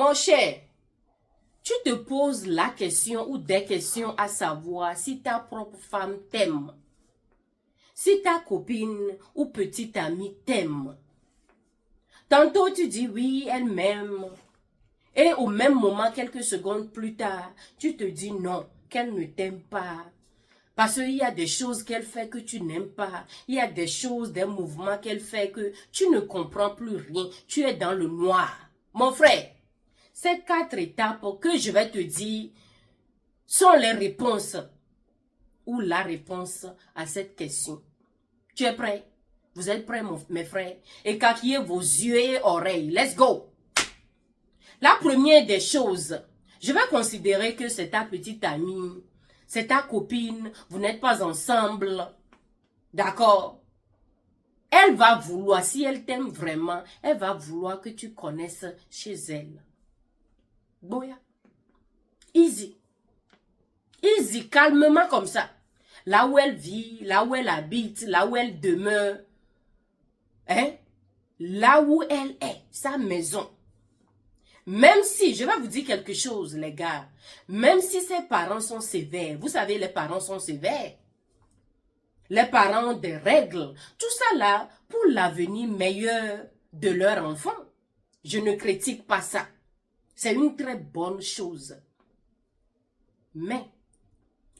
Mon cher, tu te poses la question ou des questions à savoir si ta propre femme t'aime. Si ta copine ou petite amie t'aime. Tantôt tu dis oui, elle m'aime. Et au même moment, quelques secondes plus tard, tu te dis non, qu'elle ne t'aime pas. Parce qu'il y a des choses qu'elle fait que tu n'aimes pas. Il y a des choses, des mouvements qu'elle fait que tu ne comprends plus rien. Tu es dans le noir. Mon frère, ces 4 étapes que je vais te dire sont les réponses ou la réponse à cette question. Tu es prêt? Vous êtes prêts, mes frères? Écarquillez vos yeux et oreilles. Let's go! La première des choses, je vais considérer que c'est ta petite amie, c'est ta copine, vous n'êtes pas ensemble. D'accord? Elle va vouloir, si elle t'aime vraiment, elle va vouloir que tu connaisses chez elle. Boya. Easy. Easy, calmement comme ça. Là où elle vit, là où elle habite, là où elle demeure. Hein? Là où elle est, sa maison. Même si, je vais vous dire quelque chose, les gars. Même si ses parents sont sévères. Vous savez, les parents sont sévères. Les parents ont des règles. Tout ça là, pour l'avenir meilleur de leur enfant. Je ne critique pas ça. C'est une très bonne chose. Mais,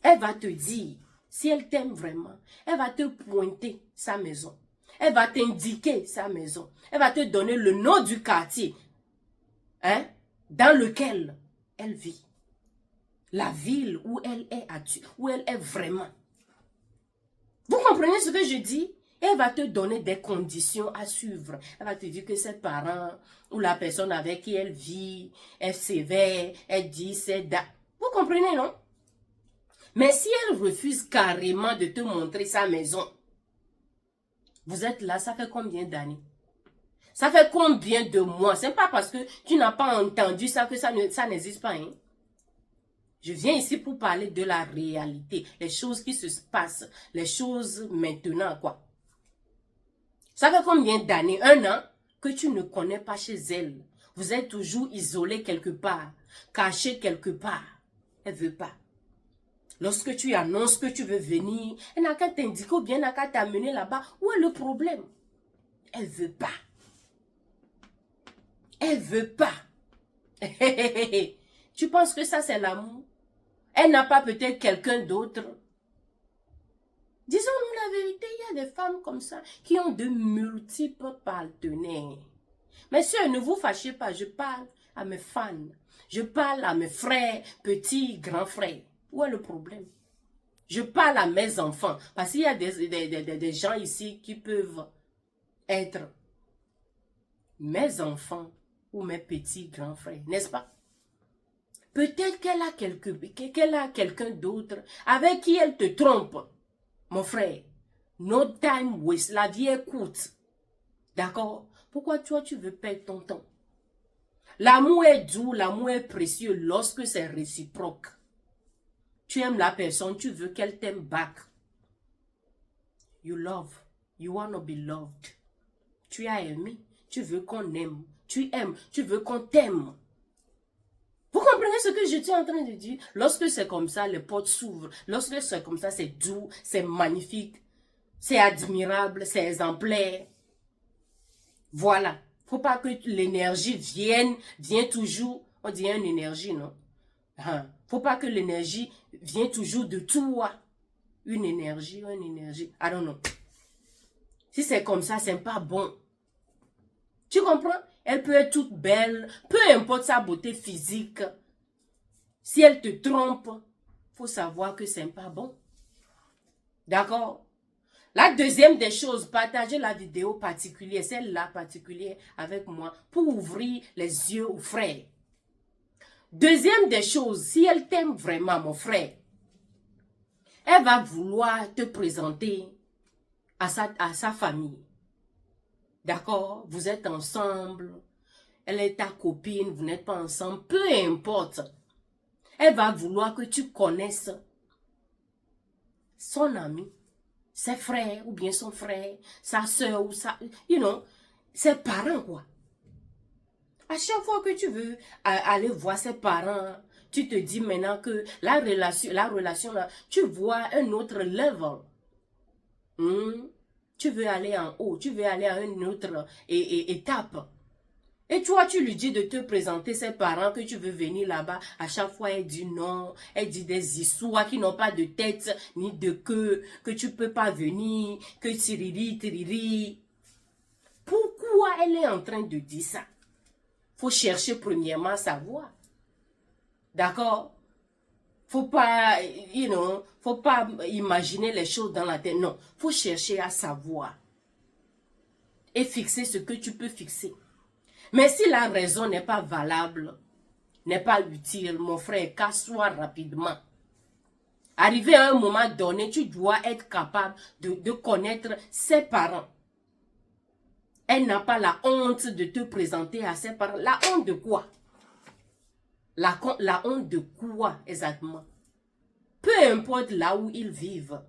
elle va te dire, si elle t'aime vraiment, elle va te pointer sa maison. Elle va t'indiquer sa maison. Elle va te donner le nom du quartier. Hein, dans lequel elle vit. La ville où elle est où elle est vraiment. Vous comprenez ce que je dis? Elle va te donner des conditions à suivre. Elle va te dire que ses parents ou la personne avec qui elle vit est sévère, elle dit c'est da. Vous comprenez, non? Mais si elle refuse carrément de te montrer sa maison, vous êtes là, ça fait combien d'années? Ça fait combien de mois? C'est pas parce que tu n'as pas entendu ça que ça n'existe pas. Hein? Je viens ici pour parler de la réalité. Les choses qui se passent. Les choses maintenant, quoi. Ça fait combien d'années? 1 an que tu ne connais pas chez elle. Vous êtes toujours isolé quelque part. Caché quelque part. Elle ne veut pas. Lorsque tu annonces que tu veux venir, elle n'a qu'à t'indiquer ou bien elle n'a qu'à t'amener là-bas. Où est le problème? Elle ne veut pas. Elle veut pas. Tu penses que ça c'est l'amour? Elle n'a pas peut-être quelqu'un d'autre. Disons-nous la vérité, il y a des femmes comme ça qui ont de multiples partenaires. Messieurs, ne vous fâchez pas, je parle à mes fans. Je parle à mes frères, petits, grands frères. Où est le problème? Je parle à mes enfants. Parce qu'il y a des gens ici qui peuvent être mes enfants ou mes petits grands frères, n'est-ce pas? Peut-être qu'elle a quelqu'un d'autre avec qui elle te trompe. Mon frère, no time waste, la vie est courte. D'accord? Pourquoi toi tu veux perdre ton temps? L'amour est doux, l'amour est précieux lorsque c'est réciproque. Tu aimes la personne, tu veux qu'elle t'aime back. You love, you wanna be loved. Tu as aimé, tu veux qu'on aime. Tu aimes, tu veux qu'on t'aime. Vous comprenez ce que je suis en train de dire? Lorsque c'est comme ça, les portes s'ouvrent. Lorsque c'est comme ça, c'est doux, c'est magnifique, c'est admirable, c'est exemplaire. Voilà. Faut pas que l'énergie vienne toujours. On dit une énergie, non? Faut pas que l'énergie vienne toujours de toi. Une énergie. I don't know. Si c'est comme ça, c'est pas bon. Tu comprends? Elle peut être toute belle, peu importe sa beauté physique. Si elle te trompe, faut savoir que c'est pas bon. D'accord? La deuxième des choses, partagez la vidéo particulière, celle-là particulière avec moi, pour ouvrir les yeux aux frères. Deuxième des choses, si elle t'aime vraiment, mon frère, elle va vouloir te présenter à sa famille. D'accord? Vous êtes ensemble, elle est ta copine, vous n'êtes pas ensemble, peu importe. Elle va vouloir que tu connaisses son ami, ses frères ou bien son frère, sa soeur ou ses parents quoi. À chaque fois que tu veux aller voir ses parents, tu te dis maintenant que la relation là, tu vois un autre level. Tu veux aller en haut, tu veux aller à une autre étape. Et toi, tu lui dis de te présenter ses parents, que tu veux venir là-bas. À chaque fois, elle dit non. Elle dit des histoires qui n'ont pas de tête ni de queue, que tu peux pas venir, que tiriri, tiriri. Pourquoi elle est en train de dire ça? Faut chercher premièrement à savoir. D'accord? Faut pas, faut pas imaginer les choses dans la tête. Non, faut chercher à savoir. Et fixer ce que tu peux fixer. Mais si la raison n'est pas valable, n'est pas utile, mon frère, casse-toi rapidement. Arrivé à un moment donné, tu dois être capable de connaître ses parents. Elle n'a pas la honte de te présenter à ses parents. La honte de quoi? La honte de quoi exactement? Peu importe là où ils vivent,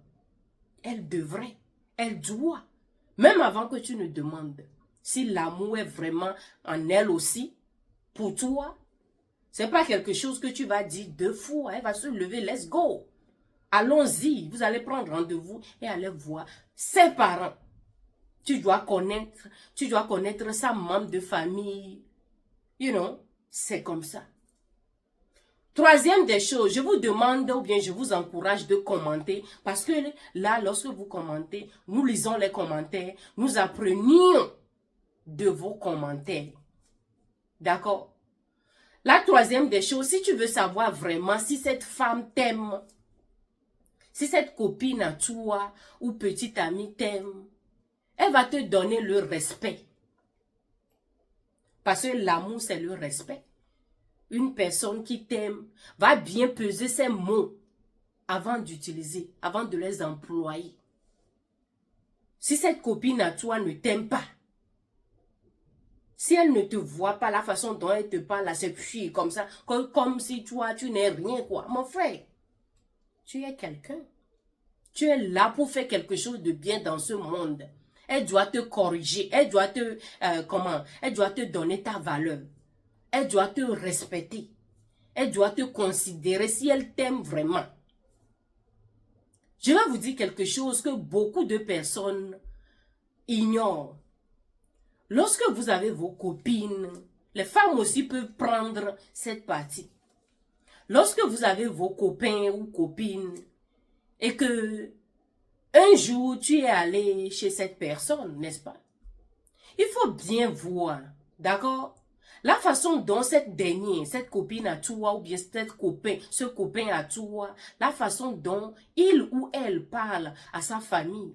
elle devrait, elle doit, même avant que tu ne demandes, si l'amour est vraiment en elle aussi, pour toi, c'est pas quelque chose que tu vas dire 2 fois, elle va se lever, let's go. Allons-y, vous allez prendre rendez-vous et aller voir ses parents. Tu dois connaître sa membre de famille. C'est comme ça. Troisième des choses, je vous demande ou bien je vous encourage de commenter parce que là, lorsque vous commentez, nous lisons les commentaires, nous apprenions de vos commentaires. D'accord? La troisième des choses, si tu veux savoir vraiment si cette femme t'aime, si cette copine à toi ou petite amie t'aime, elle va te donner le respect. Parce que l'amour, c'est le respect. Une personne qui t'aime va bien peser ses mots avant d'utiliser, avant de les employer. Si cette copine à toi ne t'aime pas, si elle ne te voit pas, la façon dont elle te parle, c'est comme ça, comme si toi, tu n'es rien, quoi. Mon frère, tu es quelqu'un. Tu es là pour faire quelque chose de bien dans ce monde. Elle doit te corriger, elle doit elle doit te donner ta valeur. Elle doit te respecter. Elle doit te considérer si elle t'aime vraiment. Je vais vous dire quelque chose que beaucoup de personnes ignorent. Lorsque vous avez vos copines, les femmes aussi peuvent prendre cette partie. Lorsque vous avez vos copains ou copines et que un jour tu es allé chez cette personne, n'est-ce pas? Il faut bien voir, d'accord? La façon dont cette copine à toi ou bien ce copain à toi, la façon dont il ou elle parle à sa famille.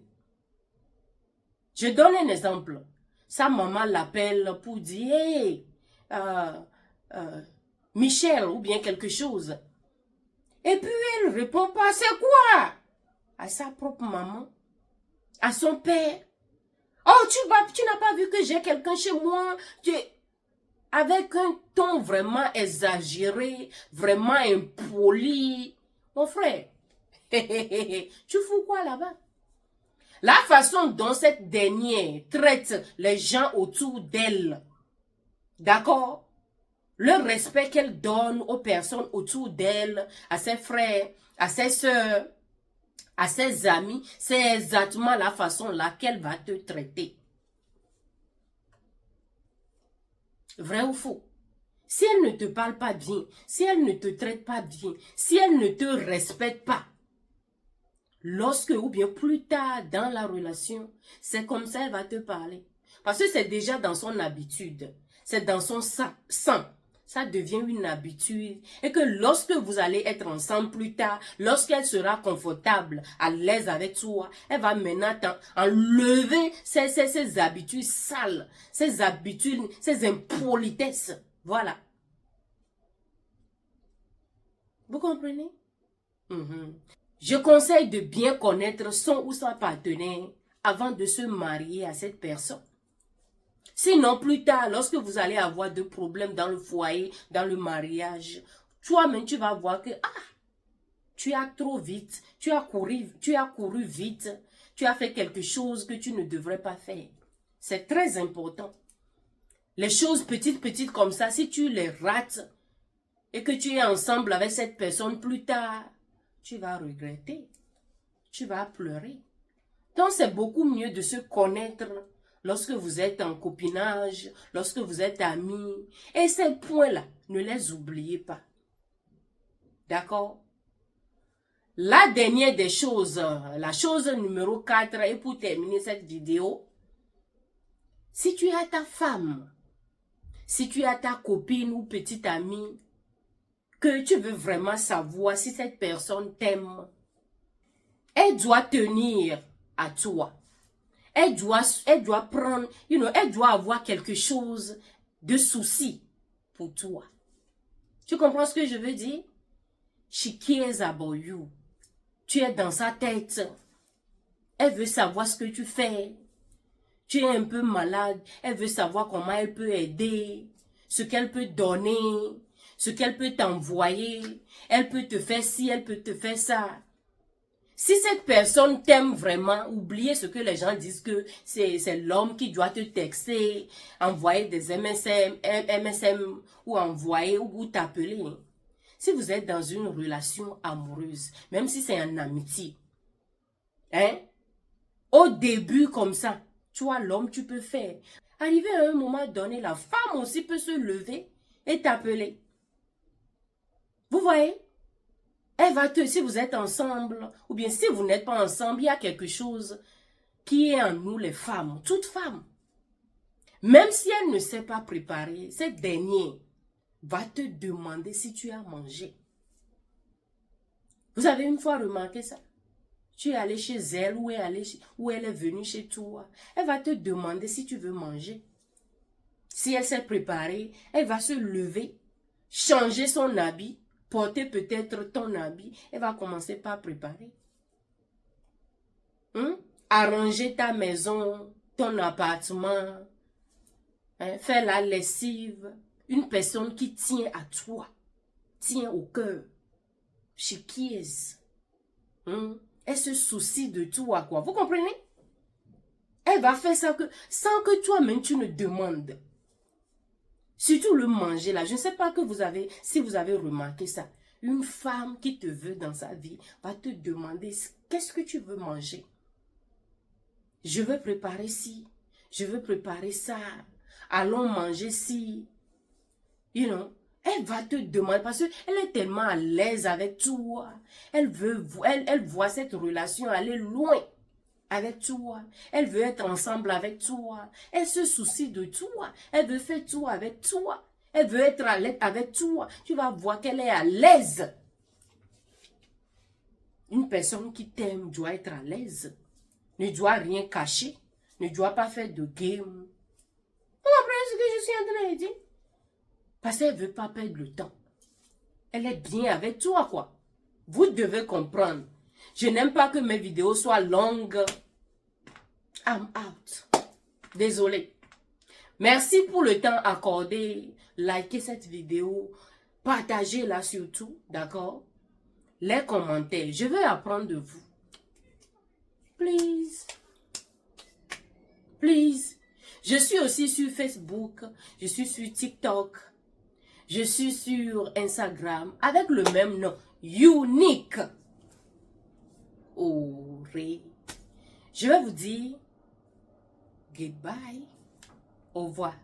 Je donne un exemple. Sa maman l'appelle pour dire hey, Michel ou bien quelque chose. Et puis elle répond pas, c'est quoi? À sa propre maman, à son père. Oh, tu n'as pas vu que j'ai quelqu'un chez moi? Avec un ton vraiment exagéré, vraiment impoli. Mon frère, tu fous quoi là-bas? La façon dont cette dernière traite les gens autour d'elle, d'accord? Le respect qu'elle donne aux personnes autour d'elle, à ses frères, à ses soeurs, à ses amis, c'est exactement la façon laquelle va te traiter. Vrai ou faux? Si elle ne te parle pas bien, si elle ne te traite pas bien, si elle ne te respecte pas, lorsque ou bien plus tard dans la relation, c'est comme ça elle va te parler. Parce que c'est déjà dans son habitude, c'est dans son sang. Ça devient une habitude. Et que lorsque vous allez être ensemble plus tard, lorsqu'elle sera confortable, à l'aise avec toi, elle va maintenant enlever ses habitudes sales, ses habitudes, ses impolitesses. Voilà. Vous comprenez? Je conseille de bien connaître son ou sa partenaire avant de se marier à cette personne. Sinon, plus tard, lorsque vous allez avoir des problèmes dans le foyer, dans le mariage, toi-même, tu vas voir que, tu as trop vite, tu as couru vite, tu as fait quelque chose que tu ne devrais pas faire. C'est très important. Les choses petites comme ça, si tu les rates et que tu es ensemble avec cette personne plus tard, tu vas regretter. Tu vas pleurer. Donc, c'est beaucoup mieux de se connaître lorsque vous êtes en copinage, lorsque vous êtes amis. Et ces points-là, ne les oubliez pas. D'accord? La dernière des choses, la chose numéro 4, et pour terminer cette vidéo, si tu as ta femme, si tu as ta copine ou petite amie, que tu veux vraiment savoir si cette personne t'aime, elle doit tenir à toi. Elle doit prendre, elle doit avoir quelque chose de souci pour toi. Tu comprends ce que je veux dire? She cares about you. Tu es dans sa tête. Elle veut savoir ce que tu fais. Tu es un peu malade. Elle veut savoir comment elle peut aider. Ce qu'elle peut donner. Ce qu'elle peut t'envoyer. Elle peut te faire ci, elle peut te faire ça. Si cette personne t'aime vraiment, oubliez ce que les gens disent que c'est l'homme qui doit te texter, envoyer des MSM ou envoyer ou t'appeler. Si vous êtes dans une relation amoureuse, même si c'est en amitié, hein, au début comme ça, tu vois, l'homme, tu peux faire. Arrivé à un moment donné, la femme aussi peut se lever et t'appeler. Vous voyez? Elle va si vous êtes ensemble, ou bien si vous n'êtes pas ensemble, il y a quelque chose qui est en nous les femmes, toutes femmes. Même si elle ne sait pas préparer, cette dernière va te demander si tu as mangé. Vous avez une fois remarqué ça? Tu es allé chez elle ou elle est venue chez toi. Elle va te demander si tu veux manger. Si elle s'est préparée, elle va se lever, changer son habit, porter peut-être ton habit. Elle va commencer par préparer. Arranger ta maison, ton appartement, faire la lessive. Une personne qui tient à toi, tient au cœur. She cares. Elle se soucie de toi, quoi. Vous comprenez? Elle va faire ça sans que toi-même tu ne demandes. Surtout le manger là. Je ne sais pas si vous avez remarqué ça. Une femme qui te veut dans sa vie va te demander qu'est-ce que tu veux manger. Je veux préparer ci. Je veux préparer ça. Allons manger ci. Elle va te demander parce qu'elle est tellement à l'aise avec toi. Elle voit cette relation aller loin avec toi. Elle veut être ensemble avec toi. Elle se soucie de toi. Elle veut faire tout avec toi. Elle veut être à l'aise avec toi. Tu vas voir qu'elle est à l'aise. Une personne qui t'aime doit être à l'aise. Ne doit rien cacher. Ne doit pas faire de game. Vous comprenez ce que je suis en train de dire? Parce qu'elle ne veut pas perdre le temps. Elle est bien avec toi, quoi. Vous devez comprendre. Je n'aime pas que mes vidéos soient longues. I'm out. Désolée. Merci pour le temps accordé. Likez cette vidéo. Partagez-la surtout. D'accord? Les commentaires. Je veux apprendre de vous. Please. Please. Je suis aussi sur Facebook. Je suis sur TikTok. Je suis sur Instagram avec le même nom, Unique. Auré. Je vais vous dire goodbye. Au revoir.